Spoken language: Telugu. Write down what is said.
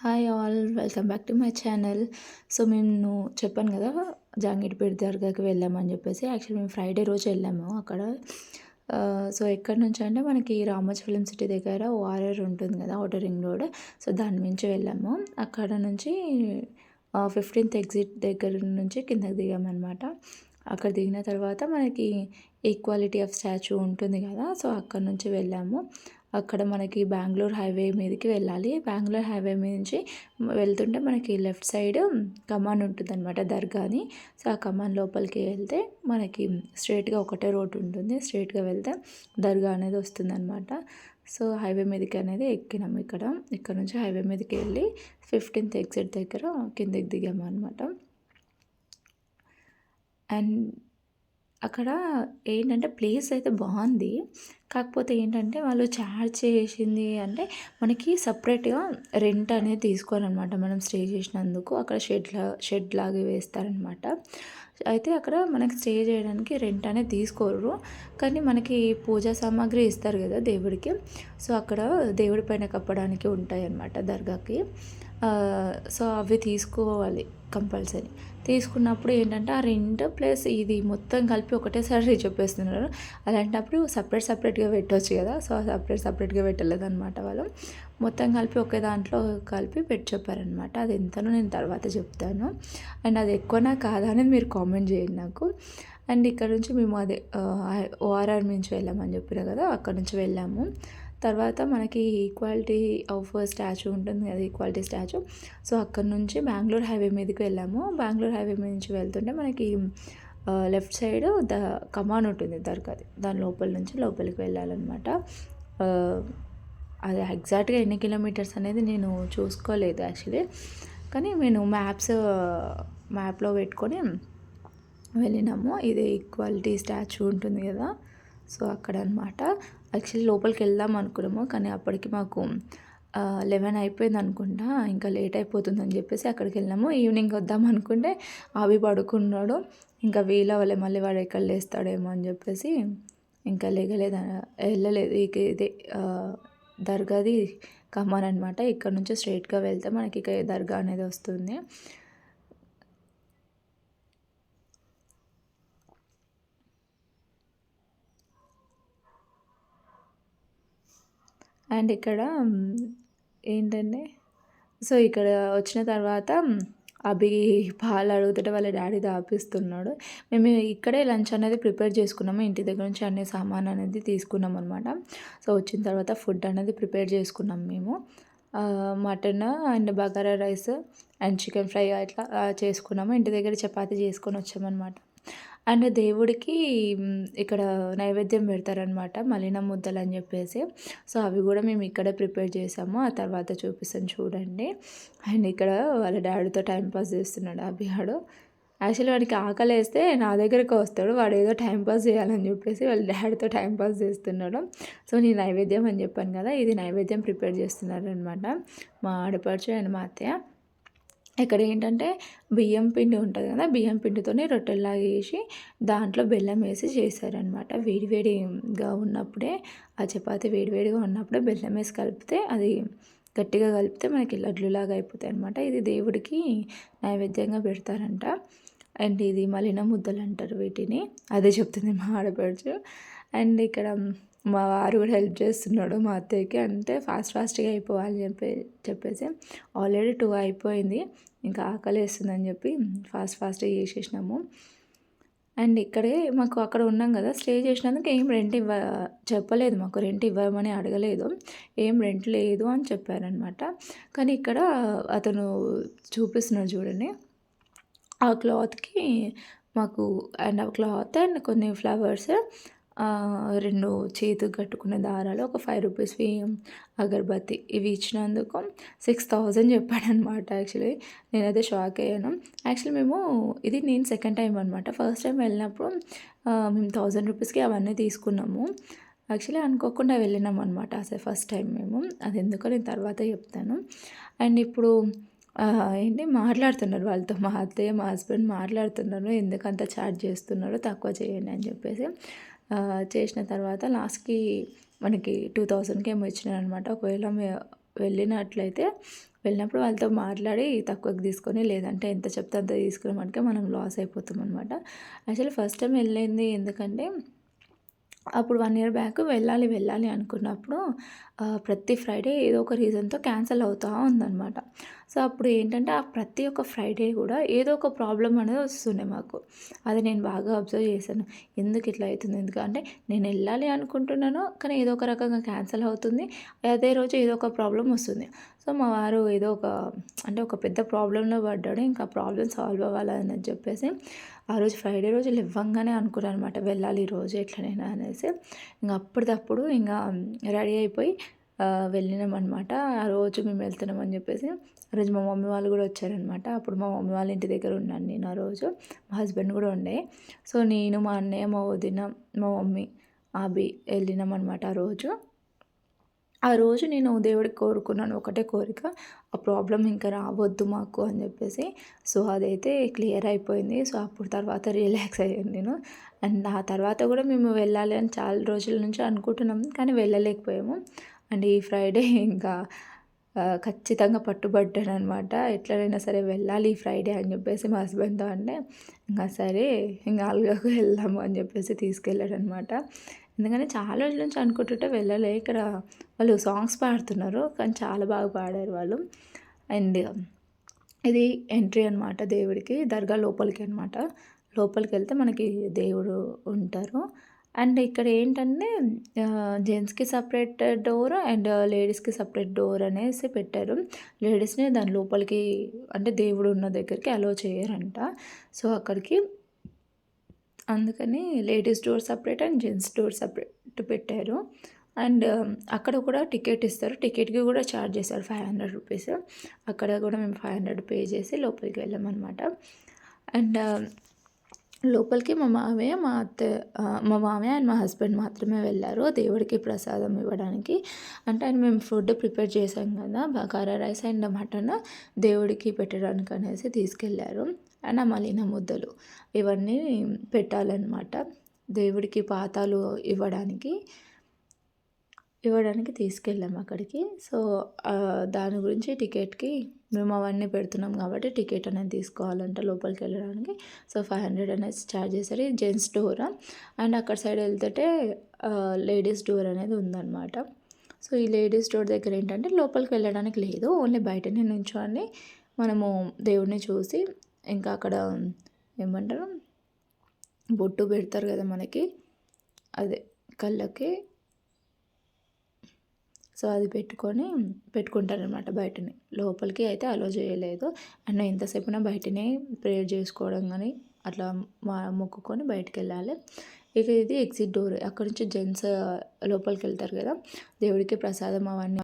Hi all, welcome back to my channel. So మేము చెప్పాను కదా, జహాంగీర్పేట దర్గాకి వెళ్ళామని చెప్పేసి. యాక్చువల్లీ మేము ఫ్రైడే రోజు వెళ్ళాము అక్కడ. సో ఎక్కడి నుంచి అంటే మనకి రామోజీ ఫిలిం సిటీ దగ్గర ఓఆర్ఆర్ ఉంటుంది కదా, అవుటర్ రింగ్ రోడ్. సో దాని నుంచి వెళ్ళాము. అక్కడ నుంచి 15th ఎగ్జిట్ దగ్గర నుంచి కిందకి దిగామన్నమాట. అక్కడ దిగిన తర్వాత మనకి ఈక్వాలిటీ ఆఫ్ స్టాచ్యూ ఉంటుంది కదా, సో అక్కడ నుంచి వెళ్ళాము. అక్కడ మనకి బెంగళూరు హైవే మీదకి వెళ్ళాలి. బెంగళూరు హైవే మీద నుంచి వెళ్తుంటే మనకి లెఫ్ట్ సైడ్ కమాన్ ఉంటుందన్నమాట, దర్గాని. సో ఆ కమాన్ లోపలికి వెళ్తే మనకి స్ట్రైట్గా ఒకటే రోడ్ ఉంటుంది. స్ట్రైట్గా వెళ్తే దర్గా అనేది వస్తుందన్నమాట. సో హైవే మీదకి అనేది ఎక్కినాము. ఇక్కడ నుంచి హైవే మీదకి వెళ్ళి 15th ఎగ్జిట్ దగ్గర కిందకి దిగాము అనమాట. అండ్ అక్కడ ఏంటంటే ప్లేస్ అయితే బాగుంది. కాకపోతే ఏంటంటే వాళ్ళు ఛార్జ్ చేసింది అంటే మనకి సపరేట్‌గా రెంట్ అనేది తీసుకోరనమాట. మనం స్టే చేసినందుకు అక్కడ షెడ్ లాగా వేస్తారనమాట. అయితే అక్కడ మనకి స్టే చేయడానికి రెంట్ అనేది తీసుకోరు. కానీ మనకి పూజా సామాగ్రి ఇస్తారు కదా దేవుడికి. సో అక్కడ దేవుడి పైన కప్పడానికి ఉంటాయన్నమాట దర్గాకి. సో అవి తీసుకోవాలి కంపల్సరీ. తీసుకున్నప్పుడు ఏంటంటే ఆ రెంట్ ప్లస్ ఇది మొత్తం కలిపి ఒకటేసారి చెప్పేస్తున్నారు. అలాంటప్పుడు సపరేట్‌గా పెట్టొచ్చు కదా. సో సపరేట్‌గా పెట్టలేదన్నమాట వాళ్ళు. మొత్తం కలిపి ఒకే దాంట్లో కలిపి పెట్టి చెప్పారనమాట. అది ఎంతనో నేను తర్వాత చెప్తాను. అండ్ అది ఎక్కువనా కాదా అనేది మీరు కామెంట్ చేయండి నాకు. అండ్ ఇక్కడ నుంచి మేము అదే ఓఆర్ఆర్ నుంచి వెళ్ళామని చెప్పిన కదా, అక్కడ నుంచి వెళ్ళాము. తర్వాత మనకి ఈక్వాలిటీ ఆఫ్ స్టాచ్యూ ఉంటుంది కదా, ఈక్వాలిటీ స్టాచ్యూ. సో అక్కడ నుంచి బెంగళూరు హైవే మీదకి వెళ్ళాము. బెంగళూరు హైవే మీద నుంచి వెళ్తుంటే మనకి లెఫ్ట్ సైడ్ కమాన్ ఉంటుంది దర్గాది. దాని లోపల నుంచి లోపలికి వెళ్ళాలన్నమాట. అది ఎగ్జాక్ట్గా ఎన్ని కిలోమీటర్స్ అనేది నేను చూసుకోలేదు యాక్చువల్లీ. కానీ నేను మ్యాప్లో పెట్టుకొని వెళ్ళినాము. ఇది ఈక్వాలిటీ స్టాచ్యూ ఉంటుంది కదా, సో అక్కడ అనమాట. యాక్చువల్లీ లోపలికి వెళ్దాం అనుకున్నాము, కానీ అప్పటికి మాకు 11 అయిపోయింది అనుకుంటా. ఇంకా లేట్ అయిపోతుందని చెప్పేసి అక్కడికి వెళ్ళాము. ఈవినింగ్ వద్దాం అనుకుంటే అవి పడుకున్నాడు. ఇంకా వీలవ్వలే, మళ్ళీ వాడు ఎక్కడ లేస్తాడేమో అని చెప్పేసి ఇంకా వెళ్ళలేదు. ఇదే దర్గాది కమాన్ అనమాట. ఇక్కడ నుంచి స్ట్రైట్గా వెళ్తే మనకి ఇక దర్గా అనేది వస్తుంది. అండ్ ఇక్కడ ఏంటంటే, సో ఇక్కడ వచ్చిన తర్వాత అభి పాలు అడుగుతుంటే వాళ్ళ డాడీ తాపిస్తున్నాడు. మేము ఇక్కడే లంచ్ అనేది ప్రిపేర్ చేసుకున్నాము. ఇంటి దగ్గర నుంచి అన్ని సామాన్ అనేది తీసుకున్నాం అనమాట. సో వచ్చిన తర్వాత ఫుడ్ అనేది ప్రిపేర్ చేసుకున్నాం మేము. Mutton and bagara rice and chicken fry అట్లా చేసుకున్నాము. ఇంటి దగ్గర చపాతీ చేసుకొని వచ్చామన్నమాట. అండ్ దేవుడికి ఇక్కడ నైవేద్యం పెడతారనమాట, మలిన ముద్దలు అని చెప్పేసి. సో అవి కూడా మేము ఇక్కడే ప్రిపేర్ చేసాము. ఆ తర్వాత చూపిస్తాను చూడండి. అండ్ ఇక్కడ వాళ్ళ డాడీతో టైంపాస్ చేస్తున్నాడు అభిగాడు. యాక్చువల్లీ వాడికి ఆకలి వేస్తే నా దగ్గరికి వస్తాడు. వాడు ఏదో టైంపాస్ చేయాలని చెప్పేసి వాళ్ళ డాడీతో టైంపాస్ చేస్తున్నాడు. సో నేను నైవేద్యం అని చెప్పాను కదా, ఇది నైవేద్యం ప్రిపేర్ చేస్తున్నారనమాట మా ఆడపడుచు అండ్ మా అత్తయ్య. ఇక్కడ ఏంటంటే బియ్యం పిండి ఉంటుంది కదా, బియ్యం పిండితోనే రొట్టెల్లాగా వేసి దాంట్లో బెల్లం వేసి చేశారనమాట. వేడివేడిగా ఉన్నప్పుడే ఆ చపాతీ వేడివేడిగా ఉన్నప్పుడే బెల్లం వేసి కలిపితే అది గట్టిగా కలిపితే మనకి లడ్లులాగా అయిపోతాయి అనమాట. ఇది దేవుడికి నైవేద్యంగా పెడతారంట. అండ్ ఇది మలిన ముద్దలు అంటారు వీటిని. అదే చెప్తుంది మా ఆడపడుచు. అండ్ ఇక్కడ మా వారు కూడా హెల్ప్ చేస్తున్నాడు మా అత్తయ్యకి. అంటే ఫాస్ట్గా అయిపోవాలి చెప్పేసి ఆల్రెడీ 2 అయిపోయింది. ఇంకా ఆకలి వేస్తుందని చెప్పి ఫాస్ట్గా చేసేసినాము. అండ్ ఇక్కడే మాకు అక్కడ ఉన్నాం కదా, స్టే చేసినందుకు ఏం రెంట్ చెప్పలేదు మాకు, రెంట్ ఇవ్వమని అడగలేదు. ఏం రెంట్ లేదు అని చెప్పారనమాట. కానీ ఇక్కడ అతను చూపిస్తున్నాడు చూడండి, ఆ క్లాత్కి మాకు అండ్ ఆ క్లాత్ అండ్ కొన్ని ఫ్లవర్స్, 2 చేతికి కట్టుకునే దారాలు, ఒక 5 రూపీస్వి అగరబత్తి, ఇవి ఇచ్చినందుకు 6000 చెప్పాడనమాట. యాక్చువల్లీ నేనైతే షాక్ అయ్యాను. యాక్చువల్లీ ఇది నేను సెకండ్ టైం అనమాట. ఫస్ట్ టైం వెళ్ళినప్పుడు మేము 1000 రూపీస్కి అవన్నీ తీసుకున్నాము. యాక్చువల్లీ అనుకోకుండా వెళ్ళినాం అనమాట అసలు ఫస్ట్ టైం మేము. అది ఎందుకో నేను తర్వాత చెప్తాను. అండ్ ఇప్పుడు ఏంటి మాట్లాడుతున్నారు వాళ్ళతో, మా అత్తయ్య మా హస్బెండ్ మాట్లాడుతున్నారు, ఎందుకంత ఛార్జ్ చేస్తున్నారు, తక్కువ చేయండి అని చెప్పేసి. చేసిన తర్వాత లాస్ట్కి మనకి 2000కి ఏమో ఇచ్చినారనమాట. ఒకవేళ వెళ్ళినట్లయితే వెళ్ళినప్పుడు వాళ్ళతో మాట్లాడి తక్కువకి తీసుకొని, లేదంటే ఎంత చెప్తే అంత తీసుకున్నామంటే మనం లాస్ అయిపోతామనమాట. యాక్చువల్లీ ఫస్ట్ టైం వెళ్ళింది ఎందుకంటే అప్పుడు 1 ఇయర్ బ్యాక్ వెళ్ళాలి అనుకున్నప్పుడు ప్రతి ఫ్రైడే ఏదో ఒక రీజన్‌తో క్యాన్సల్ అవుతా ఉందనమాట. సో, అప్పుడు ఏంటంటే ఆ ప్రతి ఒక్క ఫ్రైడే గూడా ఏదో ఒక ప్రాబ్లమ్ అనేది వస్తుండే మాకు. అది నేను బాగా అబ్జర్వ్ చేశాను. ఎందుకు ఇట్లా అయితుంది? అంటే నేను ఎళ్ళాలి అనుకుంటున్నాను. కానీ ఏదో ఒక రకంగా క్యాన్సల్ అవుతుంది. అదే రోజు ఏదో ఒక ప్రాబ్లమ్ వస్తుంది. సో, మా వారు ఏదో ఒక అంటే ఒక పెద్ద ప్రాబ్లమ్‌లో పడ్డాడు. ఇంకా ప్రాబ్లమ్ సాల్వ్ అవ్వాలని చెప్పేసి ఆ రోజు ఫ్రైడే రోజు లెవ్వంగానే అనుకున్నాననమాట వెళ్ళాలి ఈరోజు ఎట్లనైనా అనేసి. ఇంక అప్పటిదప్పుడు రెడీ అయిపోయి వెళ్ళినామనమాట. ఆ రోజు మేము వెళ్తున్నామని చెప్పేసి. ఆ రోజు మా మమ్మీ వాళ్ళు కూడా వచ్చారనమాట. అప్పుడు మా మమ్మీ వాళ్ళ ఇంటి దగ్గర ఉన్నాను నేను ఆ రోజు. మా హస్బెండ్ కూడా ఉండే. సో, నేను, మా అన్నయ్య, మా వదిన, మా మమ్మీ, అభి వెళ్ళినామనమాట ఆ రోజు. ఆ రోజు నేను దేవుడికి కోరుకున్నాను ఒకటే కోరిక. ఆ ప్రాబ్లమ్ ఇంకా రావద్దు మాకు అని చెప్పేసి. సో, అదైతే క్లియర్ అయిపోయింది. సో, అప్పుడు తర్వాత రిలాక్స్ అయ్యాను నేను. అండ్ ఆ తర్వాత కూడా మేము వెళ్ళాలి అని చాలా రోజుల నుంచి అనుకుంటున్నాం. కానీ వెళ్ళలేకపోయాము. అండ్ ఈ ఫ్రైడే ఇంకా ఖచ్చితంగా పట్టుబట్టాననమాట. ఎట్లనైనా సరే వెళ్ళాలి ఈ ఫ్రైడే అని చెప్పేసి మా హస్బెండ్‌తో అంటే, ఇంక సరే ఇంక అలగకు వెళ్దాము అని చెప్పేసి తీసుకెళ్ళాడనమాట. ఎందుకంటే చాలా రోజుల నుంచి అనుకుంటుంటే వెళ్ళలే. ఇక్కడ వాళ్ళు సాంగ్స్ పాడుతున్నారు. కానీ చాలా బాగా పాడారు వాళ్ళు. అండ్ ఇది ఎంట్రీ అనమాట దేవుడికి. దర్గా లోపలికి అనమాట. లోపలికెళ్తే మనకి దేవుడు ఉంటారు. అండ్ ఇక్కడ ఏంటంటే జెంట్స్‌కి సెపరేట్ డోర్ అండ్ లేడీస్‌కి సెపరేట్ డోర్ అనేసి పెట్టారు. లేడీస్‌ని దాని లోపలికి అంటే దేవుడు ఉన్న దగ్గరికి అలో చేయరంట. సో, అక్కడికి అందుకని ladies door separate and gents door separate పెట్టారు. అండ్ అక్కడ కూడా టికెట్ ఇస్తారు. టికెట్‌కి కూడా ఛార్జ్ చేశారు రూ. 500. అక్కడ కూడా మేము 500 పే చేసి లోపలికి వెళ్ళామనమాట. అండ్ లోపలికి మా మామయ్య, మా మామయ్య అండ్ మా హస్బెండ్ మాత్రమే వెళ్ళారు దేవుడికి ప్రసాదం ఇవ్వడానికి. అంటే మేము ఫుడ్ ప్రిపేర్ చేసాం కదా! బగారా రైస్ అండ్ మటన్ దేవుడికి పెట్టడానికి అనేసి తీసుకెళ్లారు. అండ్ ఆ మలీనా ముద్దలు ఇవన్నీ పెట్టాలన్నమాట. దేవుడికి పాతాలు ఇవ్వడానికి తీసుకెళ్ళాము అక్కడికి. సో, దాని గురించి టికెట్‌కి మేము అవన్నీ పెడుతున్నాం కాబట్టి టికెట్ అనేది తీసుకోవాలంట లోపలికెళ్ళడానికి. సో, 500 అనేసి ఛార్జ్ చేశారు. ఇది జెంట్స్ డోర్. అండ్ అక్కడ సైడ్ వెళ్తుంటే లేడీస్ డోర్ అనేది ఉందన్నమాట. సో, ఈ లేడీస్ డోర్ దగ్గర ఏంటంటే లోపలికి వెళ్ళడానికి లేదు. ఓన్లీ బయటనే నించొని మనము దేవుడిని చూసి ఇంకా అక్కడ ఏమంటారు బొట్టు పెడతారు కదా మనకి. అదే కళ్ళకి. సో, అది పెట్టుకుంటారనమాట బయటనే. లోపలికి అయితే అలో చేయలేదు. అండ్ ఎంతసేపున బయటనే ప్రేయర్ చేసుకోవడం గానీ, అట్లా మొక్కుకొని బయటికెళ్ళాలి. ఇక ఇది ఎగ్జిట్ డోర్. అక్కడి నుంచి జెంట్స్ లోపలికెళ్తారు కదా! దేవుడికి ప్రసాదం అవన్నీ